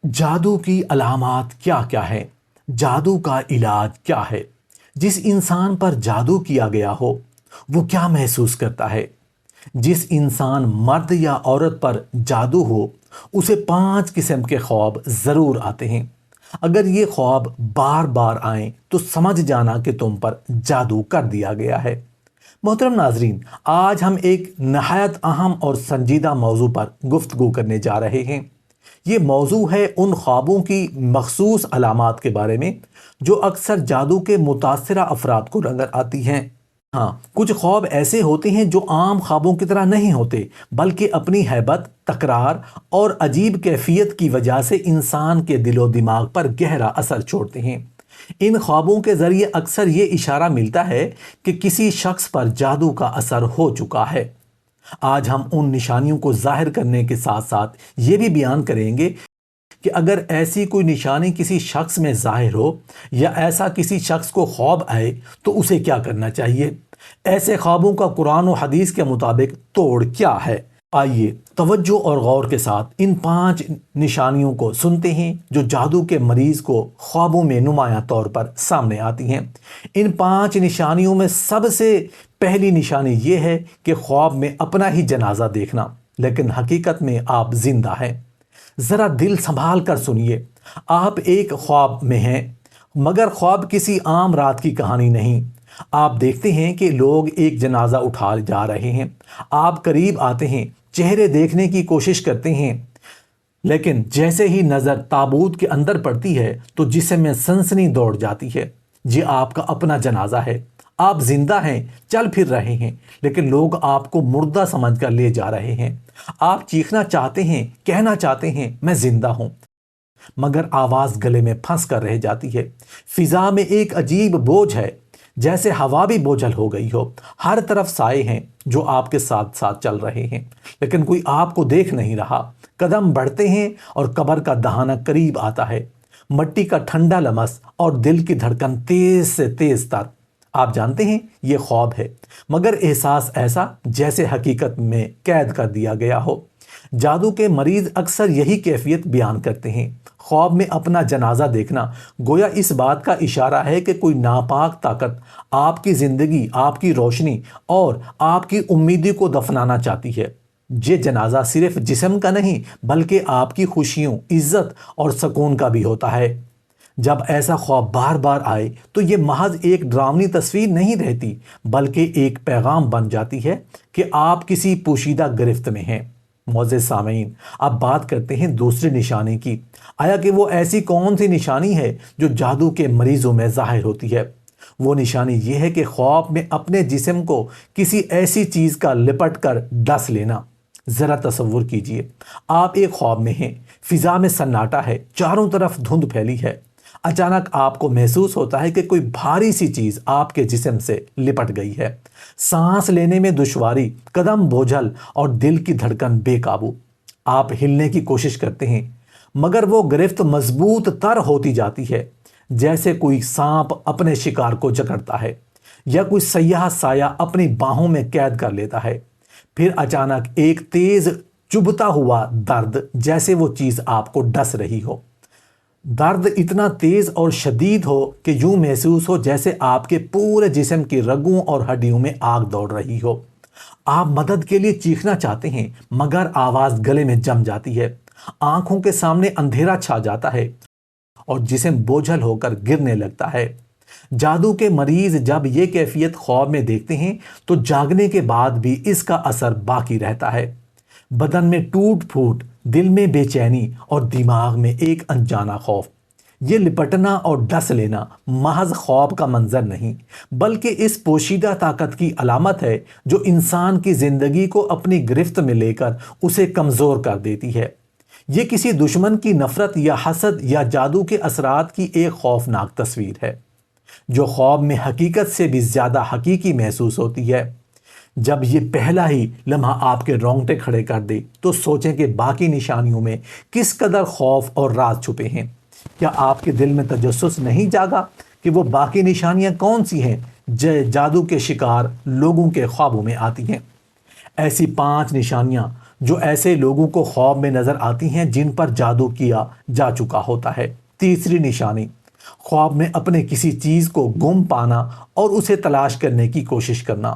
جادو کی علامات کیا کیا ہے؟ جادو کا علاج کیا ہے؟ جس انسان پر جادو کیا گیا ہو وہ کیا محسوس کرتا ہے؟ جس انسان مرد یا عورت پر جادو ہو اسے 5 قسم کے خواب ضرور آتے ہیں۔ اگر یہ خواب بار بار آئیں تو سمجھ جانا کہ تم پر جادو کر دیا گیا ہے۔ محترم ناظرین، آج ہم ایک نہایت اہم اور سنجیدہ موضوع پر گفتگو کرنے جا رہے ہیں۔ یہ موضوع ہے ان خوابوں کی مخصوص علامات کے بارے میں جو اکثر جادو کے متاثرہ افراد کو نظر آتی ہیں۔ ہاں، کچھ خواب ایسے ہوتے ہیں جو عام خوابوں کی طرح نہیں ہوتے، بلکہ اپنی ہیبت، تکرار اور عجیب کیفیت کی وجہ سے انسان کے دل و دماغ پر گہرا اثر چھوڑتے ہیں۔ ان خوابوں کے ذریعے اکثر یہ اشارہ ملتا ہے کہ کسی شخص پر جادو کا اثر ہو چکا ہے۔ آج ہم ان نشانیوں کو ظاہر کرنے کے ساتھ ساتھ یہ بھی بیان کریں گے کہ اگر ایسی کوئی نشانی کسی شخص میں ظاہر ہو یا ایسا کسی شخص کو خواب آئے تو اسے کیا کرنا چاہیے۔ ایسے خوابوں کا قرآن و حدیث کے مطابق توڑ کیا ہے۔ آئیے توجہ اور غور کے ساتھ ان 5 نشانیوں کو سنتے ہیں جو جادو کے مریض کو خوابوں میں نمایاں طور پر سامنے آتی ہیں۔ ان 5 نشانیوں میں سب سے پہلی نشانی یہ ہے کہ خواب میں اپنا ہی جنازہ دیکھنا، لیکن حقیقت میں آپ زندہ ہیں۔ ذرا دل سنبھال کر سنیے، آپ ایک خواب میں ہیں، مگر خواب کسی عام رات کی کہانی نہیں۔ آپ دیکھتے ہیں کہ لوگ ایک جنازہ اٹھا جا رہے ہیں، آپ قریب آتے ہیں، چہرے دیکھنے کی کوشش کرتے ہیں، لیکن جیسے ہی نظر تابوت کے اندر پڑتی ہے تو جسم میں سنسنی دوڑ جاتی ہے۔ یہ آپ کا اپنا جنازہ ہے، آپ زندہ ہیں، چل پھر رہے ہیں، لیکن لوگ آپ کو مردہ سمجھ کر لے جا رہے ہیں۔ آپ چیخنا چاہتے ہیں، کہنا چاہتے ہیں میں زندہ ہوں، مگر آواز گلے میں پھنس کر رہ جاتی ہے۔ فضا میں ایک عجیب بوجھ ہے، جیسے ہوا بھی بوجھل ہو گئی ہو۔ ہر طرف سائے ہیں جو آپ کے ساتھ ساتھ چل رہے ہیں، لیکن کوئی آپ کو دیکھ نہیں رہا۔ قدم بڑھتے ہیں اور قبر کا دہانہ قریب آتا ہے، مٹی کا ٹھنڈا لمس اور دل کی دھڑکن تیز سے تیز تر۔ آپ جانتے ہیں یہ خواب ہے، مگر احساس ایسا جیسے حقیقت میں قید کر دیا گیا ہو۔ جادو کے مریض اکثر یہی کیفیت بیان کرتے ہیں۔ خواب میں اپنا جنازہ دیکھنا گویا اس بات کا اشارہ ہے کہ کوئی ناپاک طاقت آپ کی زندگی، آپ کی روشنی اور آپ کی امیدی کو دفنانا چاہتی ہے۔ یہ جنازہ صرف جسم کا نہیں بلکہ آپ کی خوشیوں، عزت اور سکون کا بھی ہوتا ہے۔ جب ایسا خواب بار بار آئے تو یہ محض ایک ڈراؤنی تصویر نہیں رہتی، بلکہ ایک پیغام بن جاتی ہے کہ آپ کسی پوشیدہ گرفت میں ہیں۔ معزز سامعین، اب بات کرتے ہیں دوسری نشانی کی۔ آیا کہ وہ ایسی کون سی نشانی ہے جو جادو کے مریضوں میں ظاہر ہوتی ہے؟ وہ نشانی یہ ہے کہ خواب میں اپنے جسم کو کسی ایسی چیز کا لپٹ کر ڈس لینا۔ ذرا تصور کیجئے، آپ ایک خواب میں ہیں، فضا میں سناٹا ہے، چاروں طرف دھند پھیلی ہے۔ اچانک آپ کو محسوس ہوتا ہے کہ کوئی بھاری سی چیز آپ کے جسم سے لپٹ گئی ہے۔ سانس لینے میں دشواری، قدم بوجھل اور دل کی دھڑکن بے قابو۔ آپ ہلنے کی کوشش کرتے ہیں، مگر وہ گرفت مضبوط تر ہوتی جاتی ہے، جیسے کوئی سانپ اپنے شکار کو جکڑتا ہے یا کوئی سیاہ سایہ اپنی باہوں میں قید کر لیتا ہے۔ پھر اچانک ایک تیز چبھتا ہوا درد، جیسے وہ چیز آپ کو ڈس رہی ہو۔ درد اتنا تیز اور شدید ہو کہ یوں محسوس ہو جیسے آپ کے پورے جسم کی رگوں اور ہڈیوں میں آگ دوڑ رہی ہو۔ آپ مدد کے لیے چیخنا چاہتے ہیں، مگر آواز گلے میں جم جاتی ہے۔ آنکھوں کے سامنے اندھیرا چھا جاتا ہے اور جسم بوجھل ہو کر گرنے لگتا ہے۔ جادو کے مریض جب یہ کیفیت خواب میں دیکھتے ہیں تو جاگنے کے بعد بھی اس کا اثر باقی رہتا ہے۔ بدن میں ٹوٹ پھوٹ، دل میں بے چینی اور دماغ میں ایک انجانا خوف۔ یہ لپٹنا اور ڈس لینا محض خواب کا منظر نہیں، بلکہ اس پوشیدہ طاقت کی علامت ہے جو انسان کی زندگی کو اپنی گرفت میں لے کر اسے کمزور کر دیتی ہے۔ یہ کسی دشمن کی نفرت یا حسد یا جادو کے اثرات کی ایک خوفناک تصویر ہے، جو خواب میں حقیقت سے بھی زیادہ حقیقی محسوس ہوتی ہے۔ جب یہ پہلا ہی لمحہ آپ کے رونگٹے کھڑے کر دے تو سوچیں کہ باقی نشانیوں میں کس قدر خوف اور راز چھپے ہیں۔ کیا آپ کے دل میں تجسس نہیں جاگا کہ وہ باقی نشانیاں کون سی ہیں جو جادو کے شکار لوگوں کے خوابوں میں آتی ہیں؟ ایسی 5 نشانیاں جو ایسے لوگوں کو خواب میں نظر آتی ہیں جن پر جادو کیا جا چکا ہوتا ہے۔ تیسری نشانی، خواب میں اپنے کسی چیز کو گم پانا اور اسے تلاش کرنے کی کوشش کرنا۔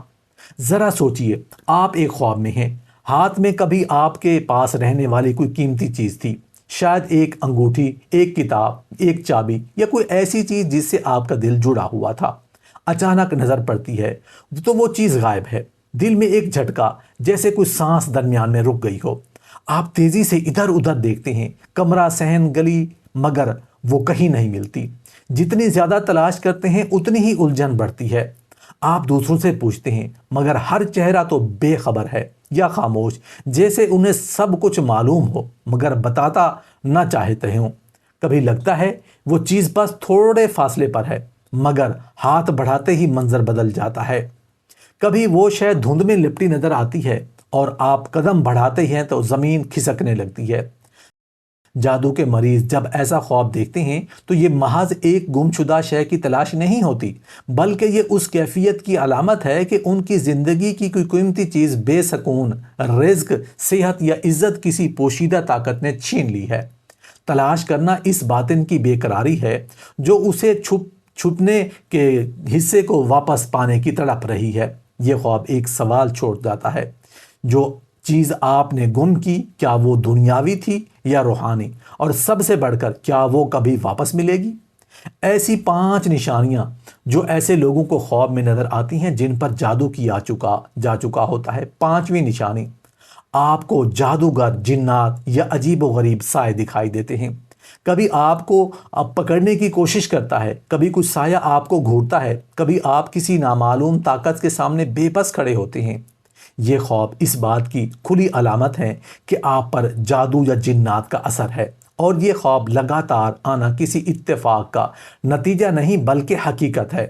ذرا سوچئے، آپ ایک خواب میں ہیں، ہاتھ میں کبھی آپ کے پاس رہنے والی کوئی قیمتی چیز تھی، شاید ایک انگوٹھی، ایک کتاب، ایک چابی یا کوئی ایسی چیز جس سے آپ کا دل جڑا ہوا تھا۔ اچانک نظر پڑتی ہے تو وہ چیز غائب ہے۔ دل میں ایک جھٹکا، جیسے کوئی سانس درمیان میں رک گئی ہو۔ آپ تیزی سے ادھر ادھر دیکھتے ہیں، کمرہ، صحن، گلی، مگر وہ کہیں نہیں ملتی۔ جتنی زیادہ تلاش کرتے ہیں اتنی ہی الجھن بڑھتی ہے۔ آپ دوسروں سے پوچھتے ہیں، مگر ہر چہرہ تو بے خبر ہے یا خاموش، جیسے انہیں سب کچھ معلوم ہو مگر بتاتا نہ چاہتے ہوں۔ کبھی لگتا ہے وہ چیز بس تھوڑے فاصلے پر ہے، مگر ہاتھ بڑھاتے ہی منظر بدل جاتا ہے۔ کبھی وہ شے دھند میں لپٹی نظر آتی ہے اور آپ قدم بڑھاتے ہیں تو زمین کھسکنے لگتی ہے۔ جادو کے مریض جب ایسا خواب دیکھتے ہیں تو یہ محض ایک گم شدہ شے کی تلاش نہیں ہوتی، بلکہ یہ اس کیفیت کی علامت ہے کہ ان کی زندگی کی کوئی قیمتی چیز بے سکون، رزق، صحت یا عزت کسی پوشیدہ طاقت نے چھین لی ہے۔ تلاش کرنا اس باطن کی بے قراری ہے جو اسے چھپنے کے حصے کو واپس پانے کی تڑپ رہی ہے۔ یہ خواب ایک سوال چھوڑ جاتا ہے، جو چیز آپ نے گم کی، کیا وہ دنیاوی تھی یا روحانی؟ اور سب سے بڑھ کر، کیا وہ کبھی واپس ملے گی؟ ایسی 5 نشانیاں جو ایسے لوگوں کو خواب میں نظر آتی ہیں جن پر جادو کیا جا چکا ہوتا ہے۔ 5ویں نشانی، آپ کو جادوگر، جنات یا عجیب و غریب سائے دکھائی دیتے ہیں۔ کبھی آپ کو پکڑنے کی کوشش کرتا ہے، کبھی کوئی سایہ آپ کو گھورتا ہے، کبھی آپ کسی نامعلوم طاقت کے سامنے بے بس کھڑے ہوتے ہیں۔ یہ خواب اس بات کی کھلی علامت ہے کہ آپ پر جادو یا جنات کا اثر ہے، اور یہ خواب لگاتار آنا کسی اتفاق کا نتیجہ نہیں بلکہ حقیقت ہے۔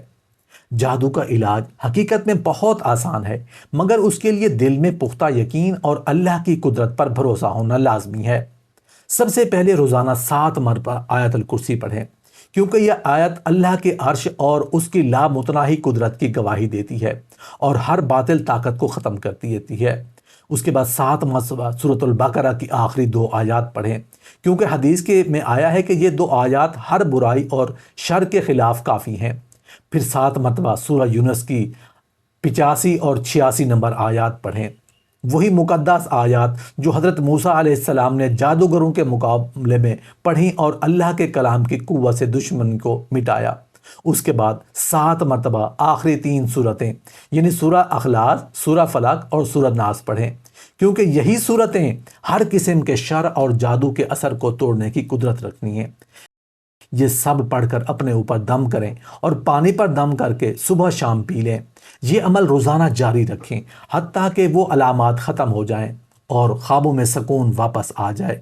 جادو کا علاج حقیقت میں بہت آسان ہے، مگر اس کے لیے دل میں پختہ یقین اور اللہ کی قدرت پر بھروسہ ہونا لازمی ہے۔ سب سے پہلے روزانہ 7 مرتبہ آیت الکرسی پڑھیں، کیونکہ یہ آیت اللہ کے عرش اور اس کی لامتناہی قدرت کی گواہی دیتی ہے اور ہر باطل طاقت کو ختم کرتی دیتی ہے۔ اس کے بعد 7 مرتبہ سورۃ البقرہ کی آخری 2 آیات پڑھیں، کیونکہ حدیث میں آیا ہے کہ یہ 2 آیات ہر برائی اور شر کے خلاف کافی ہیں۔ پھر 7 مرتبہ سورہ یونس کی 85 اور 86 نمبر آیات پڑھیں، وہی مقدس آیات جو حضرت موسیٰ علیہ السلام نے جادوگروں کے مقابلے میں پڑھی اور اللہ کے کلام کی قوت سے دشمن کو مٹایا۔ اس کے بعد 7 مرتبہ آخری 3 صورتیں یعنی سورہ اخلاص، سورہ فلق اور سورہ ناس پڑھیں، کیونکہ یہی صورتیں ہر قسم کے شر اور جادو کے اثر کو توڑنے کی قدرت رکھتی ہیں۔ یہ سب پڑھ کر اپنے اوپر دم کریں اور پانی پر دم کر کے صبح شام پی لیں۔ یہ عمل روزانہ جاری رکھیں حتیٰ کہ وہ علامات ختم ہو جائیں اور خوابوں میں سکون واپس آ جائے۔